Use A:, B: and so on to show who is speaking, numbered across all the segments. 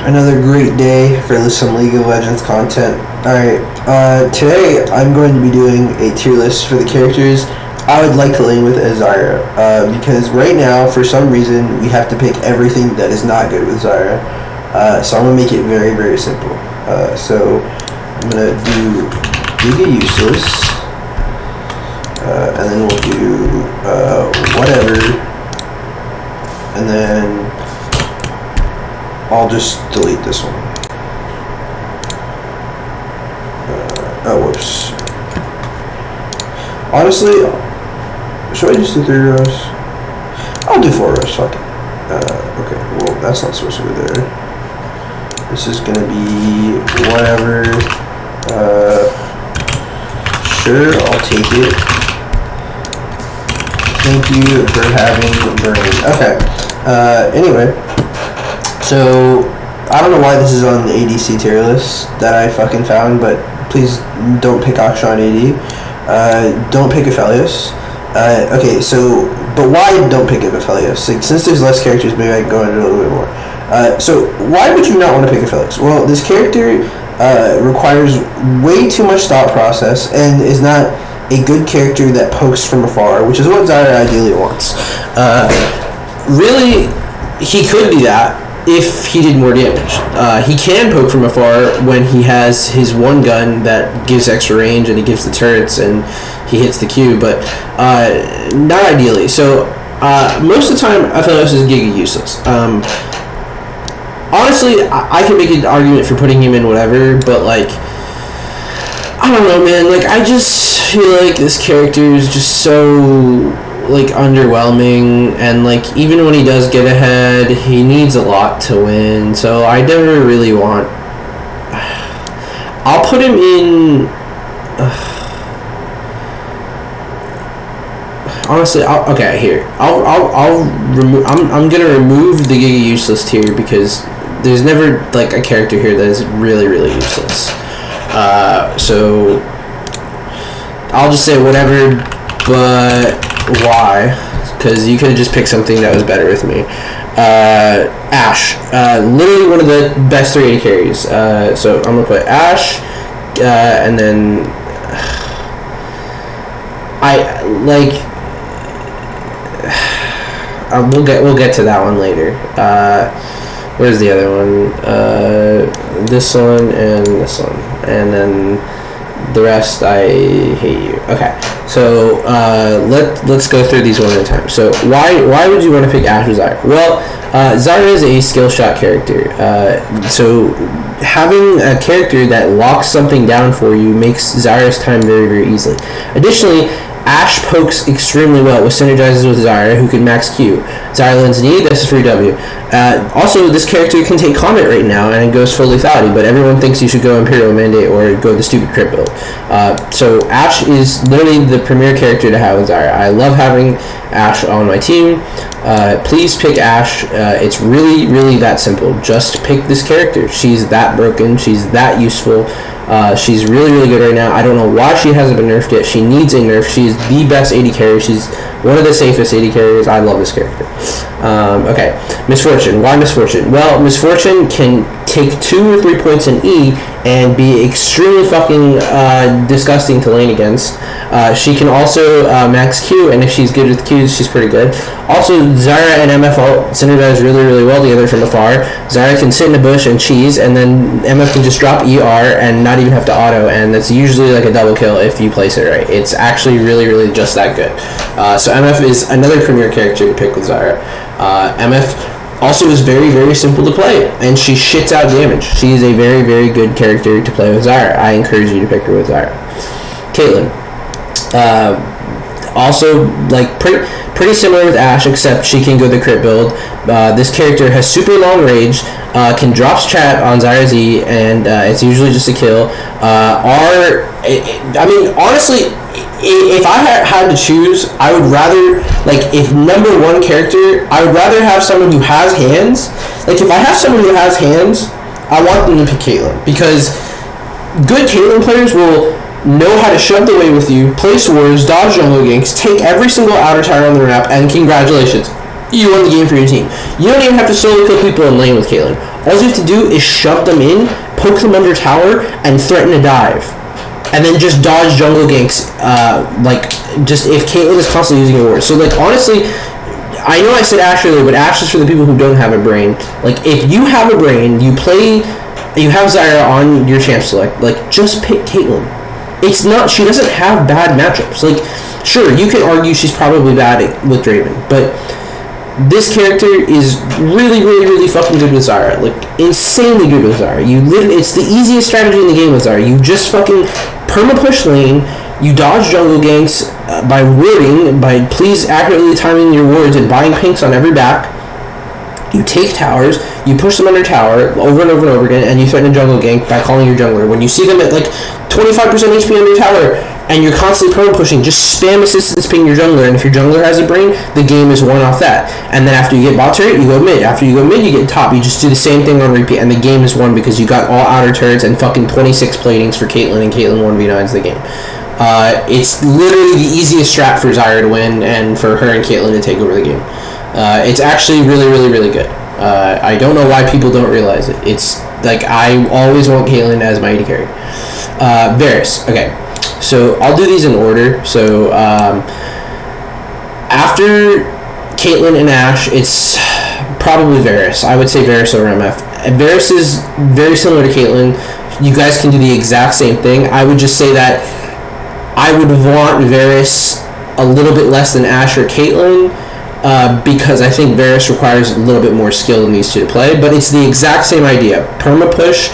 A: Another great day for some League of Legends content. Alright, today I'm going to be doing a tier list for the characters I would like to lane with as Zyra. Because right now, for some reason, we have to pick everything that is not good with Zyra. So I'm going to make it very, very simple. So I'm going to do Giga Useless. And then we'll do whatever. And then I'll just delete this one. Oh, whoops. Honestly, should I just do 3 rows? I'll do 4 rows, fuck it. Okay, well, that's not supposed to be there. This is gonna be whatever. Sure, I'll take it. Thank you for having brain. Okay, anyway. So, I don't know why this is on the ADC tier list that I fucking found, but please don't pick Ashe on AD. Don't pick Aphelios. Okay, so, but why don't pick Aphelios? Like, since there's less characters, maybe I can go into a little bit more. So, why would you not want to pick Aphelios? Well, this character requires way too much thought process and is not a good character that pokes from afar, which is what Zyra ideally wants. Really, he could be that if he did more damage. He can poke from afar when he has his one gun that gives extra range and he gives the turrets and he hits the Q, but not ideally. So most of the time Aphelios is Giga useless. Honestly, I can make an argument for putting him in whatever, but like, I don't know, man. Like, I just feel like this character is just so like underwhelming, and like even when he does get ahead, he needs a lot to win. So I never really want. I'll put him in. Honestly, okay. Here, I'll remove. I'm gonna remove the Giga Useless tier because there's never like a character here that is really useless. So I'll just say whatever, but why? Because you could have just picked something that was better with me. Ashe, literally one of the best 380 carries. So I'm gonna put Ashe, and then I like. We'll get to that one later. Where's the other one? This one and this one, and then the rest, I hate you. Okay, so let's go through these one at a time. So why would you want to pick Ashe or Zyra? Well, Zyra is a skill shot character. So having a character that locks something down for you makes Zyra's time very easily. Additionally, Ashe pokes extremely well, which synergizes with Zyra, who can max Q. Zyra lands an E, that's a free W. Also, this character can take Comet right now, and it goes full lethality, but everyone thinks you should go Imperial Mandate or go the stupid crit build. So Ashe is literally the premier character to have with Zyra. I love having Ashe on my team. Please pick Ashe. It's really that simple. Just pick this character. She's that broken. She's that useful. She's really good right now. I don't know why she hasn't been nerfed yet. She needs a nerf. She is the best AD carrier. She's one of the safest AD carriers. I love this character. Okay, Misfortune. Why Misfortune? Well, Misfortune can take 2 or 3 points in E and be extremely fucking disgusting to lane against. She can also max Q, and if she's good with Qs, she's pretty good. Also, Zyra and MF all synergize really well together from afar. Zyra can sit in a bush and cheese, and then MF can just drop ER and not even have to auto, and that's usually like a double kill if you place it right. It's actually really just that good. So MF is another premier character to pick with Zyra. MF also is very simple to play, and she shits out damage. She is a very good character to play with Zyra. I encourage you to pick her with Zyra. Caitlyn. Also, like, pretty similar with Ashe, except she can go the crit build. This character has super long range, can drop chat on Zyra Z, and it's usually just a kill. I mean, honestly, if I had to choose, I would rather, like, if number one character, I would rather have someone who has hands. Like, if I have someone who has hands, I want them to pick Caitlyn, because good Caitlyn players will know how to shove the way with you, place wars, dodge jungle ganks, take every single outer tower on the map, and congratulations, you won the game for your team. You don't even have to solo kill people in lane with Caitlyn. All you have to do is shove them in, poke them under tower, and threaten a dive. And then just dodge jungle ganks, just if Caitlyn is constantly using your ward. So, like, honestly, I know I said Ashe earlier, but Ashe is for the people who don't have a brain. Like, if you have a brain, you have Zyra on your champ select, like, just pick Caitlyn. She doesn't have bad matchups. Like, sure, you can argue she's probably bad with Draven, but this character is really, really, really fucking good with Zyra. Like, insanely good with Zyra. It's the easiest strategy in the game with Zyra. You just fucking perma-push lane, you dodge jungle ganks by warding, by please accurately timing your wards and buying pinks on every back. You take towers, you push them under tower over and over and over again, and you threaten a jungle gank by calling your jungler. When you see them at like 25% HP under tower, and you're constantly prone pushing, just spam assistance ping your jungler, and if your jungler has a brain, the game is won off that. And then after you get bot turret, you go mid. After you go mid, you get top. You just do the same thing on repeat, and the game is won because you got all outer turrets and fucking 26 platings for Caitlyn, and Caitlyn 1v9s the game. It's literally the easiest strat for Zyra to win, and for her and Caitlyn to take over the game. It's actually really, really, really good. I don't know why people don't realize it. It's like, I always want Caitlyn as my AD carry. Varus, okay. So I'll do these in order. So after Caitlyn and Ashe, it's probably Varus. I would say Varus over MF. Varus is very similar to Caitlyn. You guys can do the exact same thing. I would just say that I would want Varus a little bit less than Ashe or Caitlyn, because I think Varus requires a little bit more skill than these two to play. But it's the exact same idea. Perma push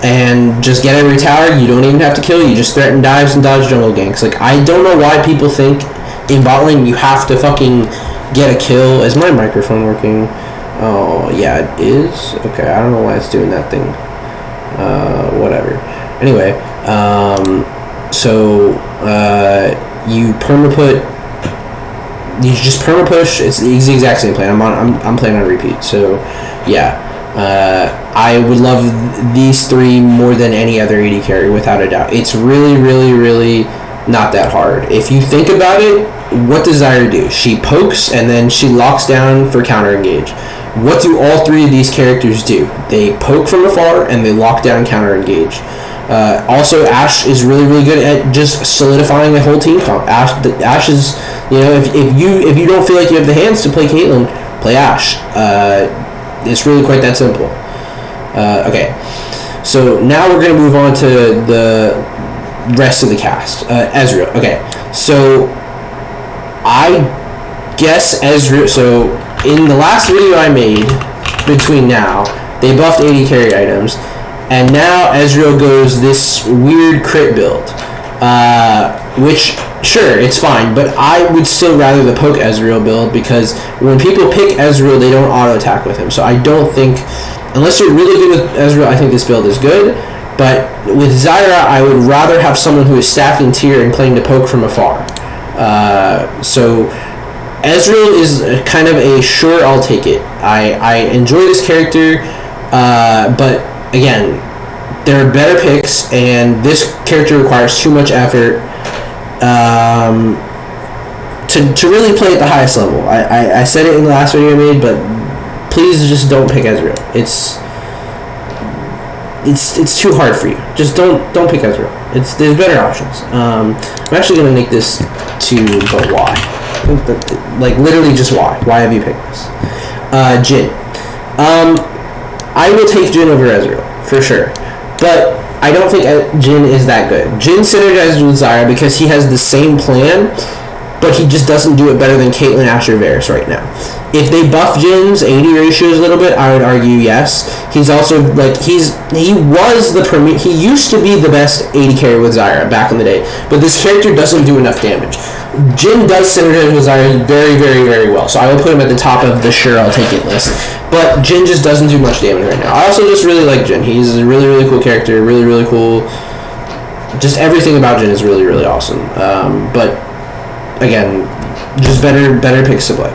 A: and just get every tower. You don't even have to kill. You just threaten dives and dodge jungle ganks. Like, I don't know why people think in bot lane you have to fucking get a kill. Is my microphone working? Oh, yeah, it is. Okay, I don't know why it's doing that thing. Whatever. Anyway, you just perma push. It's the exact same plan. I'm playing on repeat. So yeah, I would love these three more than any other AD carry, without a doubt. It's really, really, really not that hard. If you think about it, what does Zyra do? She pokes and then she locks down for counter engage. What do all three of these characters do? They poke from afar and they lock down counter engage. Also, Ashe is really, really good at just solidifying a whole team comp. Ashe is, if you don't feel like you have the hands to play Caitlyn, play Ashe. It's really quite that simple. Okay, so now we're gonna move on to the rest of the cast. Ezreal. Okay, so I guess Ezreal. So in the last video I made between now, they buffed AD carry items. And now Ezreal goes this weird crit build, which, sure, it's fine, but I would still rather the poke Ezreal build, because when people pick Ezreal, they don't auto-attack with him. So I don't think, unless you're really good with Ezreal, I think this build is good. But with Zyra, I would rather have someone who is stacking tier and playing to poke from afar. So Ezreal is kind of a sure, I'll take it. I enjoy this character, but again, there are better picks, and this character requires too much effort to really play at the highest level. I said it in the last video I made, but please just don't pick Ezreal. It's too hard for you. Just don't pick Ezreal. There's better options. I'm actually gonna make this but why? Like, literally just why? Why have you picked this? Jhin. I will take Jhin over Ezreal, for sure. But I don't think Jhin is that good. Jhin synergizes with Zyra because he has the same plan, but he just doesn't do it better than Caitlyn, Ashe, or Varus right now. If they buff Jin's AD ratios a little bit, I would argue yes. He's also, like, he used to be the best AD carry with Zyra back in the day, but this character doesn't do enough damage. Jhin does synergize with Zyra very, very, very well, so I will put him at the top of the sure I'll take it list. But Jhin just doesn't do much damage right now. I also just really like Jhin. He's a really, really cool character, really, really cool. Just everything about Jhin is really, really awesome. But again, just better picks to play.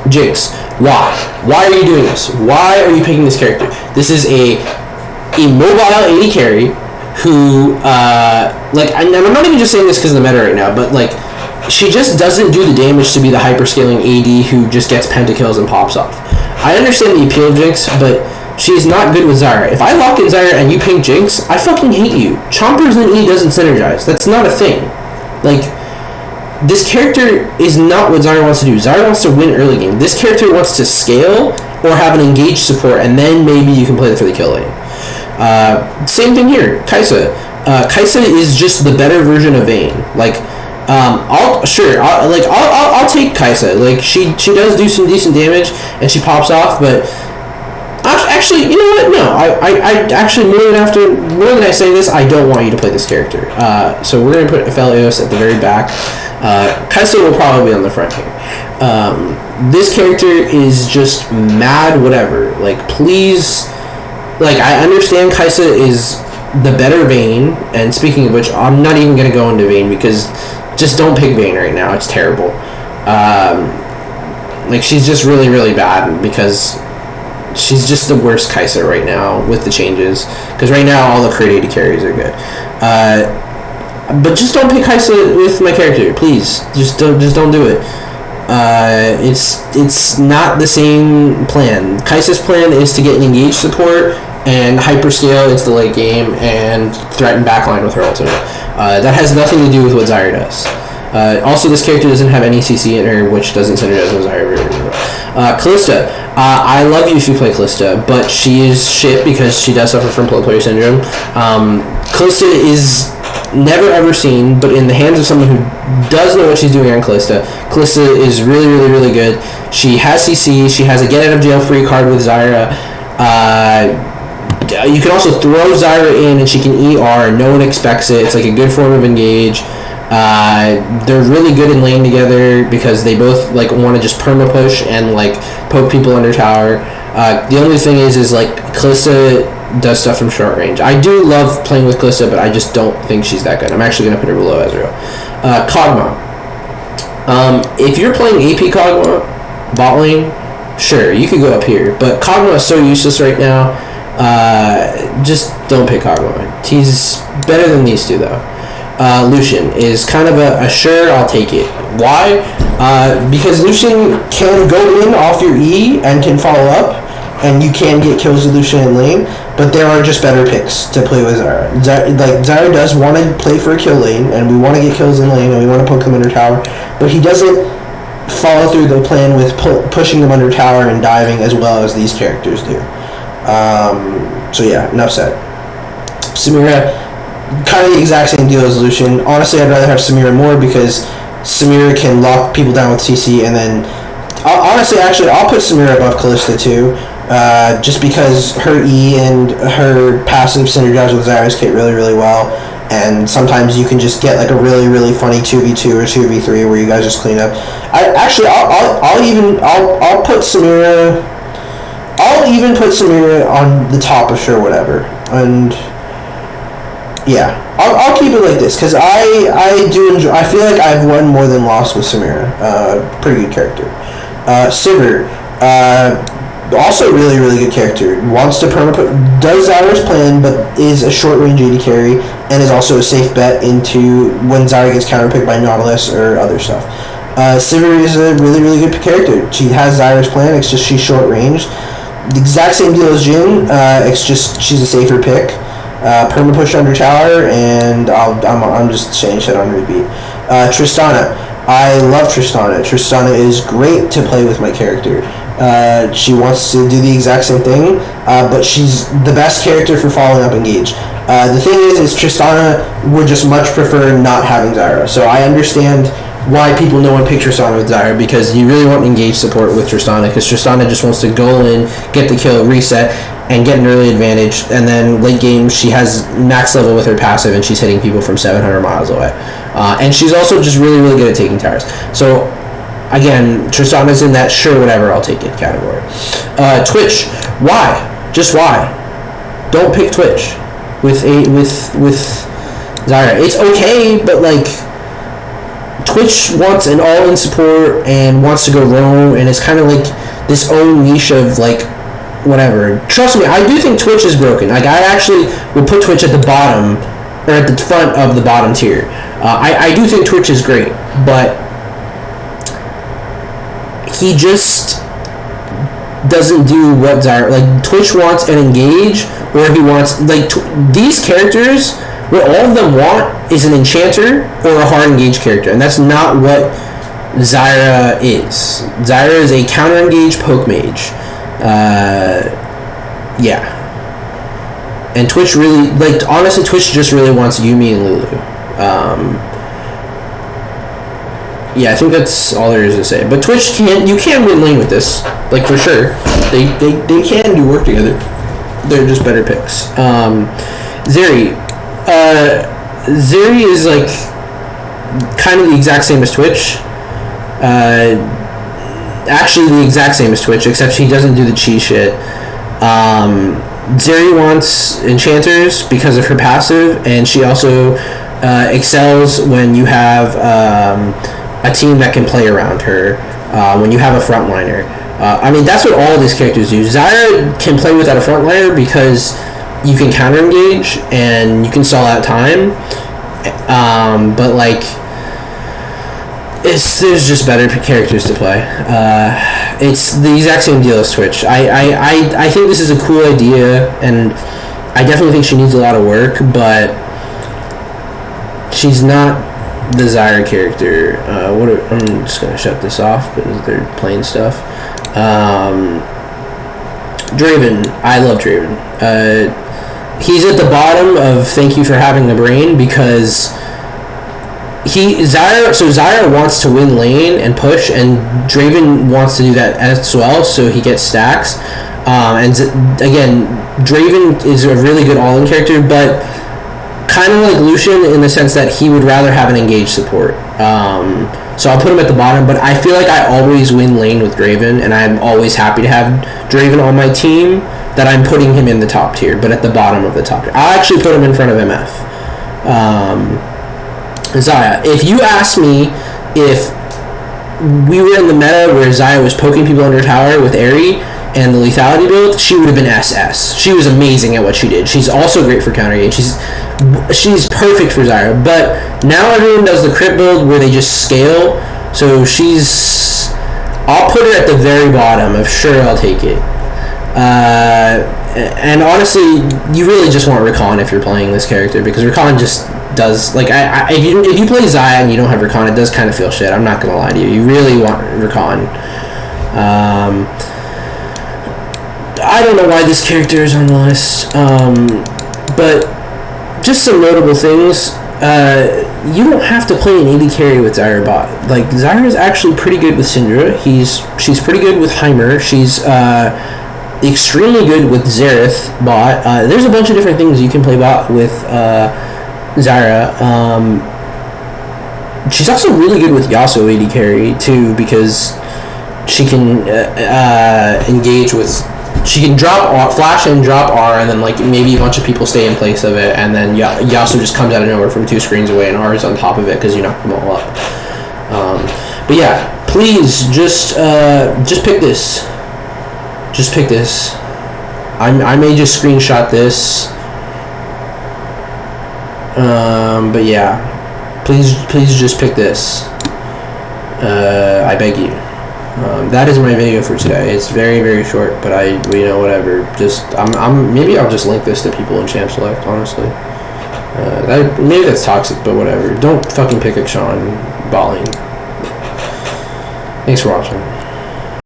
A: Jinx, why? Why are you doing this? Why are you picking this character? This is a immobile AD carry who, and I'm not even just saying this because of the meta right now, but like, she just doesn't do the damage to be the hyperscaling AD who just gets pentakills and pops off. I understand the appeal of Jinx, but she's not good with Zyra. If I lock in Zyra and you ping Jinx, I fucking hate you. Chompers and E doesn't synergize. That's not a thing. Like, this character is not what Zyra wants to do. Zyra wants to win early game. This character wants to scale or have an engaged support, and then maybe you can play it for the kill lane. Same thing here. Kai'Sa. Kai'Sa is just the better version of Vayne. Like, I'll take Kai'Sa. Like, she does do some decent damage and she pops off, but actually, you know what? No, I actually more than I say this, I don't want you to play this character. So we're gonna put Aphelios at the very back. Kai'Sa will probably be on the front here. This character is just mad whatever. Like, please, like, I understand Kai'Sa is the better Vayne, and speaking of which, I'm not even gonna go into Vayne because just don't pick Vayne right now. It's terrible. Like, she's just really, really bad because she's just the worst Kai'Sa right now with the changes. Because right now all the crit AD carries are good. But just don't pick Kai'Sa with my character, please. Just don't do it. It's not the same plan. Kai'Sa's plan is to get an engaged support and hyperscale into the late game and threaten backline with her ultimate. That has nothing to do with what Zyra does. Also, this character doesn't have any CC in her, which doesn't synergize with Zyra very well. Kalista. I love you if you play Kalista, but she is shit because she does suffer from player syndrome. Kalista is never ever seen, but in the hands of someone who does know what she's doing on Kalista, Kalista is really, really, really good. She has CC. She has a get out of jail free card with Zyra. You can also throw Zyra in and she can ER and no one expects it. It's like a good form of engage. They're really good in lane together because they both like want to just perma push and like poke people under tower. The only thing is like Kalista does stuff from short range. I do love playing with Kalista, but I just don't think she's that good. I'm actually going to put her below Ezreal. Kog'Maw. If you're playing AP Kog'Maw, bot lane, sure, you could go up here. But Kog'Maw is so useless right now. Just don't pick Kog'Maw. He's better than these two, though. Lucian is kind of a sure, I'll take it. Why? Because Lucian can go in off your E and can follow up, and you can get kills with Lucian in lane, but there are just better picks to play with Zyra. Zyra does want to play for a kill lane, and we want to get kills in lane, and we want to poke them under tower, but he doesn't follow through the plan with pushing them under tower and diving as well as these characters do. So yeah, enough said. Samira, kind of the exact same deal as Lucian. Honestly, I'd rather have Samira more because Samira can lock people down with CC, and then I'll put Samira above Kalista too, just because her E and her passive synergize with Zyra's cait really, really well, and sometimes you can just get like a really, really funny 2v2 or 2v3 where you guys just clean up. I'll put Samira. I'll even put Samira on the top of sure whatever, and yeah, I'll keep it like this because I do enjoy. I feel like I've won more than lost with Samira. Pretty good character. Sivir, also really, really good character. Wants to does Zyra's plan, but is a short range AD carry and is also a safe bet into when Zyra gets counterpicked by Nautilus or other stuff. Sivir is a really, really good character. She has Zyra's plan. It's just she's short range. The exact same deal as Jhin. It's just she's a safer pick. Perma push under tower, and I'm just saying shit on repeat. Tristana. I love Tristana. Tristana is great to play with my character. She wants to do the exact same thing, but she's the best character for following up engage. The thing is Tristana would just much prefer not having Zyra. So I understand why people no one pick Tristana with Zyra, because you really want engage support with Tristana, because Tristana just wants to go in, get the kill, reset, and get an early advantage, and then late game she has max level with her passive and she's hitting people from 700 miles away. And she's also just really, really good at taking towers. So again, Tristana's in that sure whatever I'll take it category. Twitch, why? Just why? Don't pick Twitch with Zyra. It's okay, but like Twitch wants an all-in support and wants to go roam, and it's kind of like this own niche of like whatever. Trust me, I do think Twitch is broken. Like I actually would put Twitch at the bottom or at the front of the bottom tier. I do think Twitch is great, but he just doesn't do what Zyra, like Twitch wants an engage, or he wants like these characters. What all of them want is an enchanter or a hard engage character, and that's not what Zyra is. Zyra is a counter engage poke mage. Yeah. And Twitch really, like, honestly, Twitch just really wants Yuumi and Lulu. Yeah, I think that's all there is to say. But Twitch you can win lane with this, like, for sure. They can do work together. They're just better picks. Zyra. Zyra is, like, kind of the exact same as Twitch. Actually, the exact same as Twitch, except she doesn't do the chi shit. Zyra wants enchanters because of her passive, and she also excels when you have a team that can play around her, when you have a frontliner. I mean, that's what all of these characters do. Zyra can play without a frontliner because you can counter engage and you can stall out time, but like there's just better characters to play. It's the exact same deal as Twitch. I think this is a cool idea, and I definitely think she needs a lot of work, but she's not the Zyra character. I'm just gonna shut this off because they're playing stuff. Draven, I love Draven. He's at the bottom of thank you for having the brain, because Zyra wants to win lane and push, and Draven wants to do that as well, so he gets stacks. And again, Draven is a really good all-in character, but kind of like Lucian in the sense that he would rather have an engaged support. So I'll put him at the bottom, but I feel like I always win lane with Draven, and I'm always happy to have Draven on my team, that I'm putting him in the top tier, but at the bottom of the top tier. I'll actually put him in front of MF. Zyra, if you asked me if we were in the meta where Zyra was poking people under tower with Aerie and the lethality build, she would have been SS. She was amazing at what she did. She's also great for counter game. She's perfect for Zyra, but now everyone does the crit build where they just scale, so I'll put her at the very bottom of sure I'll take it. And honestly, you really just want Rakan if you're playing this character, because Rakan just does, like, if you play Zyra and you don't have Rakan, it does kind of feel shit. I'm not gonna lie to you. You really want Rakan. I don't know why this character is on the list, but just some notable things. You don't have to play an AD carry with Zyra bot. Like, Zyra is actually pretty good with Syndra. She's pretty good with Heimer. She's extremely good with Xerath bot. There's a bunch of different things you can play bot with Zyra. She's also really good with Yasuo AD carry too, because she can engage with. She can drop R, flash and drop R, and then like maybe a bunch of people stay in place of it, and then Yasuo just comes out of nowhere from 2 screens away, and R is on top of it because you knock them all up. But yeah, please just pick this. Just pick this. I may just screenshot this. But yeah, please just pick this. I beg you. That is my video for today. It's very, very short, but whatever. Just maybe I'll just link this to people in Champ Select, honestly. Maybe that's toxic, but whatever. Don't fucking pick a Sean bot lane. Thanks for watching.